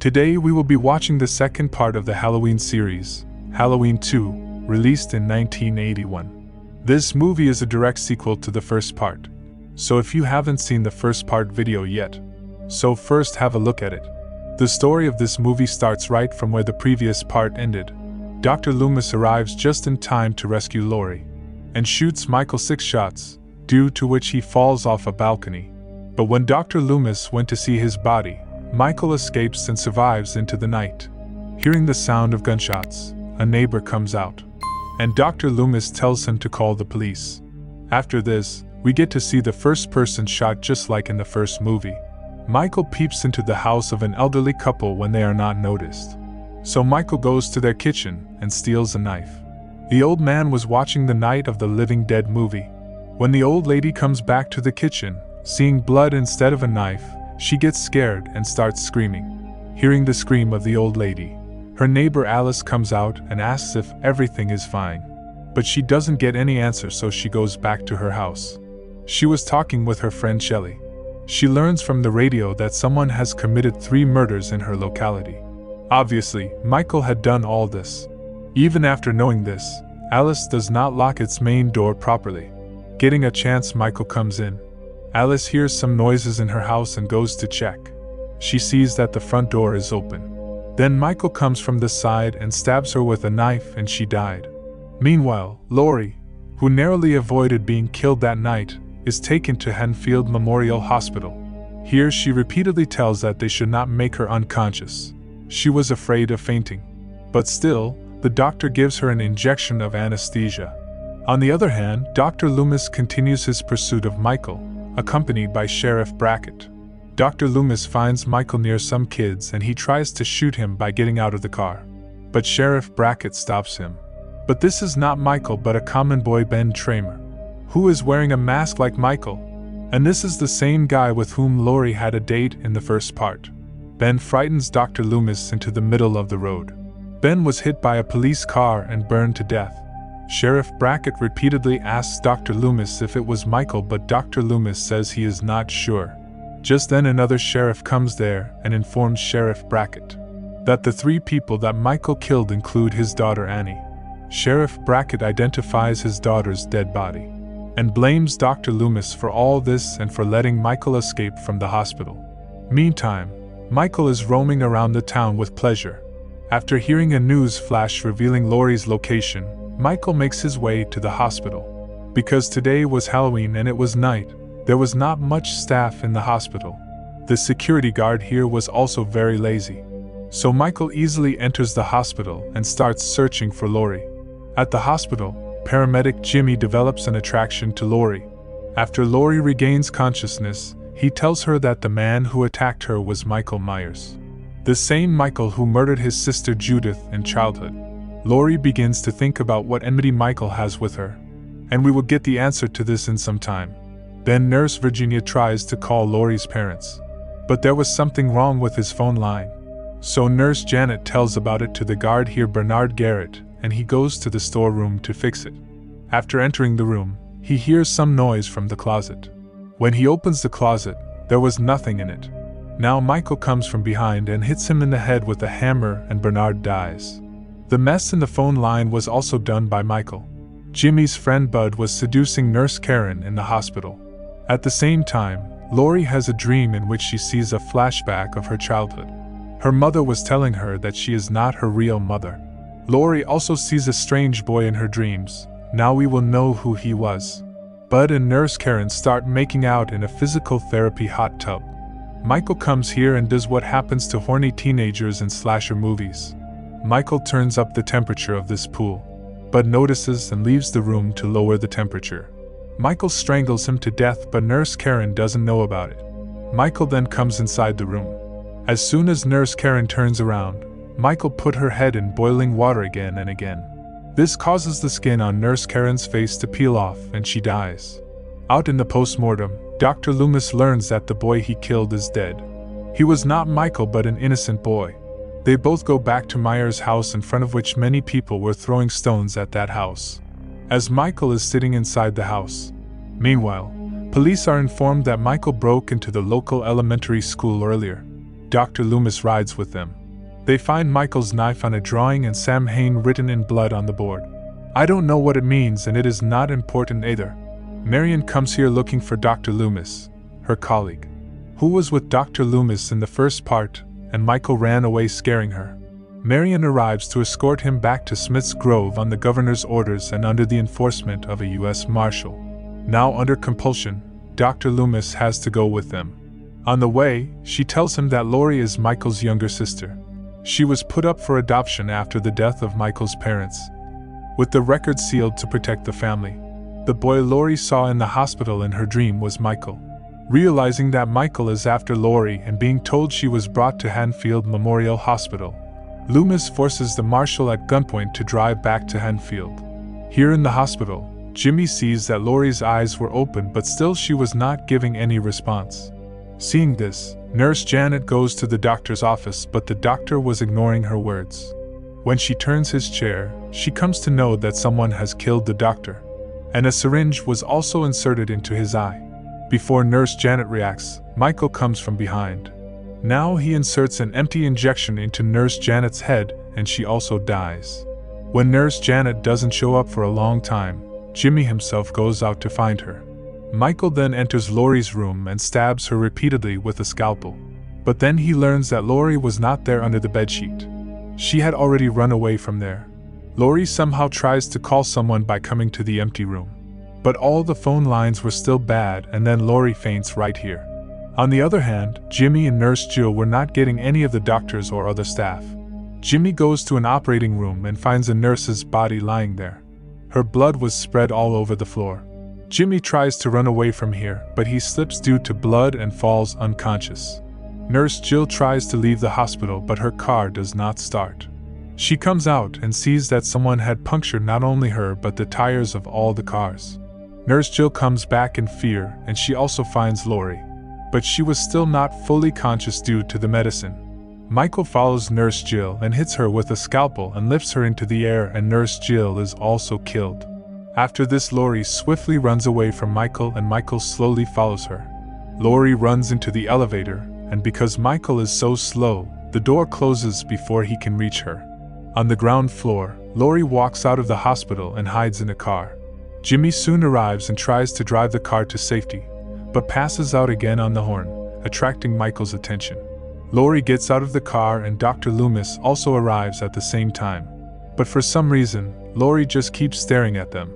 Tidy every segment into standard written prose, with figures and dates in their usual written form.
Today we will be watching the second part of the Halloween series, Halloween 2, released in 1981. This movie is a direct sequel to the first part, so if you haven't seen the first part video yet, so first have a look at it. The story of this movie starts right from where the previous part ended. Dr. Loomis arrives just in time to rescue Laurie, and shoots Michael 6 shots, due to which he falls off a balcony. But when Dr. Loomis went to see his body, Michael escapes and survives into the night. Hearing the sound of gunshots, a neighbor comes out, and Dr. Loomis tells him to call the police. After this, we get to see the first person shot just like in the first movie. Michael peeps into the house of an elderly couple when they are not noticed. So Michael goes to their kitchen and steals a knife. The old man was watching the Night of the Living Dead movie. When the old lady comes back to the kitchen, seeing blood instead of a knife, she gets scared and starts screaming. Hearing the scream of the old lady, her neighbor Alice comes out and asks if everything is fine. But she doesn't get any answer, so she goes back to her house. She was talking with her friend Shelley. She learns from the radio that someone has committed 3 murders in her locality. Obviously, Michael had done all this. Even after knowing this, Alice does not lock its main door properly. Getting a chance, Michael comes in. Alice hears some noises in her house and goes to check. She sees that the front door is open. Then Michael comes from the side and stabs her with a knife and she died. Meanwhile, Laurie, who narrowly avoided being killed that night, is taken to Henfield Memorial Hospital. Here she repeatedly tells that they should not make her unconscious. She was afraid of fainting. But still, the doctor gives her an injection of anesthesia. On the other hand, Dr. Loomis continues his pursuit of Michael, accompanied by Sheriff Brackett. Dr. Loomis finds Michael near some kids and he tries to shoot him by getting out of the car. But Sheriff Brackett stops him. But this is not Michael but a common boy, Ben Tramer, who is wearing a mask like Michael. And this is the same guy with whom Laurie had a date in the first part. Ben frightens Dr. Loomis into the middle of the road. Ben was hit by a police car and burned to death. Sheriff Brackett repeatedly asks Dr. Loomis if it was Michael, but Dr. Loomis says he is not sure. Just then another sheriff comes there and informs Sheriff Brackett that the 3 people that Michael killed include his daughter Annie. Sheriff Brackett identifies his daughter's dead body and blames Dr. Loomis for all this and for letting Michael escape from the hospital. Meantime, Michael is roaming around the town with pleasure. After hearing a news flash revealing Laurie's location, Michael makes his way to the hospital. Because today was Halloween and it was night, there was not much staff in the hospital. The security guard here was also very lazy. So Michael easily enters the hospital and starts searching for Laurie. At the hospital, paramedic Jimmy develops an attraction to Laurie. After Laurie regains consciousness, he tells her that the man who attacked her was Michael Myers, the same Michael who murdered his sister Judith in childhood. Laurie begins to think about what enmity Michael has with her, and we will get the answer to this in some time. Then Nurse Virginia tries to call Laurie's parents, but there was something wrong with his phone line. So Nurse Janet tells about it to the guard here, Bernard Garrett, and he goes to the storeroom to fix it. After entering the room, he hears some noise from the closet. When he opens the closet, there was nothing in it. Now Michael comes from behind and hits him in the head with a hammer and Bernard dies. The mess in the phone line was also done by Michael. Jimmy's friend Bud was seducing Nurse Karen in the hospital. At the same time, Laurie has a dream in which she sees a flashback of her childhood. Her mother was telling her that she is not her real mother. Laurie also sees a strange boy in her dreams. Now we will know who he was. Bud and Nurse Karen start making out in a physical therapy hot tub. Michael comes here and does what happens to horny teenagers in slasher movies. Michael turns up the temperature of this pool, but notices and leaves the room to lower the temperature. Michael strangles him to death, but Nurse Karen doesn't know about it. Michael then comes inside the room. As soon as Nurse Karen turns around, Michael put her head in boiling water again and again. This causes the skin on Nurse Karen's face to peel off and she dies. Out in the post-mortem, Dr. Loomis learns that the boy he killed is dead. He was not Michael but an innocent boy. They both go back to Myers' house, in front of which many people were throwing stones at that house, as Michael is sitting inside the house. Meanwhile, police are informed that Michael broke into the local elementary school earlier. Dr. Loomis rides with them. They find Michael's knife on a drawing and Sam Hain written in blood on the board. I don't know what it means and it is not important either. Marion comes here looking for Dr. Loomis, her colleague, who was with Dr. Loomis in the first part, and Michael ran away scaring her. Marion arrives to escort him back to Smith's Grove on the governor's orders and under the enforcement of a U.S. Marshal. Now under compulsion, Dr. Loomis has to go with them. On the way, she tells him that Laurie is Michael's younger sister. She was put up for adoption after the death of Michael's parents, with the record sealed to protect the family. The boy Laurie saw in the hospital in her dream was Michael. Realizing that Michael is after Laurie and being told she was brought to Hanfield Memorial Hospital, Loomis forces the marshal at gunpoint to drive back to Hanfield. Here in the hospital, Jimmy sees that Laurie's eyes were open but still she was not giving any response. Seeing this, Nurse Janet goes to the doctor's office but the doctor was ignoring her words. When she turns his chair, she comes to know that someone has killed the doctor, and a syringe was also inserted into his eye. Before Nurse Janet reacts, Michael comes from behind. Now he inserts an empty injection into Nurse Janet's head and she also dies. When Nurse Janet doesn't show up for a long time, Jimmy himself goes out to find her. Michael then enters Laurie's room and stabs her repeatedly with a scalpel. But then he learns that Laurie was not there under the bedsheet. She had already run away from there. Laurie somehow tries to call someone by coming to the empty room. But all the phone lines were still bad and then Laurie faints right here. On the other hand, Jimmy and Nurse Jill were not getting any of the doctors or other staff. Jimmy goes to an operating room and finds a nurse's body lying there. Her blood was spread all over the floor. Jimmy tries to run away from here, but he slips due to blood and falls unconscious. Nurse Jill tries to leave the hospital but her car does not start. She comes out and sees that someone had punctured not only her but the tires of all the cars. Nurse Jill comes back in fear and she also finds Laurie, but she was still not fully conscious due to the medicine. Michael follows Nurse Jill and hits her with a scalpel and lifts her into the air and Nurse Jill is also killed. After this, Laurie swiftly runs away from Michael and Michael slowly follows her. Laurie runs into the elevator, and because Michael is so slow, the door closes before he can reach her. On the ground floor, Laurie walks out of the hospital and hides in a car. Jimmy soon arrives and tries to drive the car to safety, but passes out again on the horn, attracting Michael's attention. Laurie gets out of the car and Dr. Loomis also arrives at the same time. But for some reason, Laurie just keeps staring at them.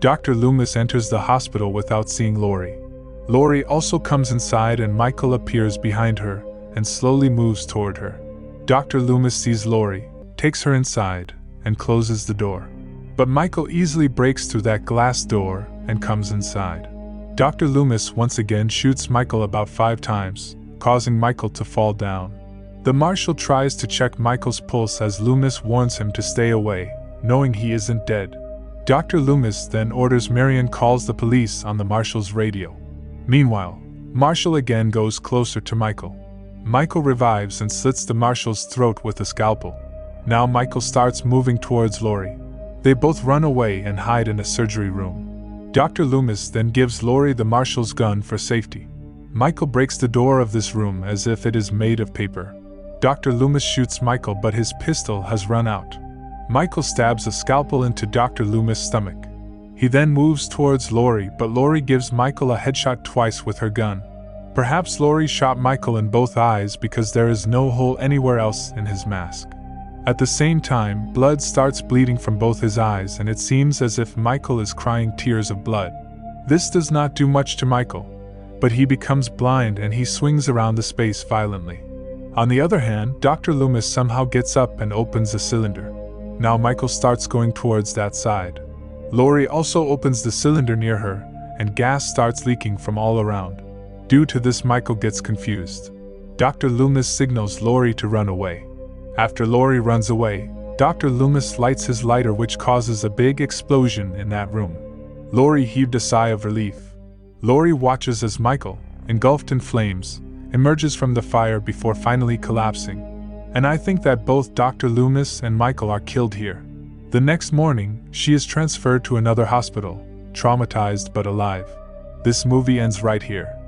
Dr. Loomis enters the hospital without seeing Laurie. Laurie also comes inside and Michael appears behind her and slowly moves toward her. Dr. Loomis sees Laurie, takes her inside, and closes the door. But Michael easily breaks through that glass door and comes inside. Dr. Loomis once again shoots Michael about 5 times, causing Michael to fall down. The marshal tries to check Michael's pulse as Loomis warns him to stay away, knowing he isn't dead. Dr. Loomis then orders Marion calls the police on the marshal's radio. Meanwhile, Marshall again goes closer to Michael. Michael revives and slits the marshal's throat with a scalpel. Now Michael starts moving towards Laurie. They both run away and hide in a surgery room. Dr. Loomis then gives Laurie the marshal's gun for safety. Michael breaks the door of this room as if it is made of paper. Dr. Loomis shoots Michael but his pistol has run out. Michael stabs a scalpel into Dr. Loomis' stomach. He then moves towards Laurie, but Laurie gives Michael a headshot twice with her gun. Perhaps Laurie shot Michael in both eyes because there is no hole anywhere else in his mask. At the same time, blood starts bleeding from both his eyes and it seems as if Michael is crying tears of blood. This does not do much to Michael, but he becomes blind and he swings around the space violently. On the other hand, Dr. Loomis somehow gets up and opens a cylinder. Now Michael starts going towards that side. Laurie also opens the cylinder near her, and gas starts leaking from all around. Due to this, Michael gets confused. Dr. Loomis signals Laurie to run away. After Laurie runs away, Dr. Loomis lights his lighter, which causes a big explosion in that room. Laurie heaved a sigh of relief. Laurie watches as Michael, engulfed in flames, emerges from the fire before finally collapsing. And I think that both Dr. Loomis and Michael are killed here. The next morning, she is transferred to another hospital, traumatized but alive. This movie ends right here.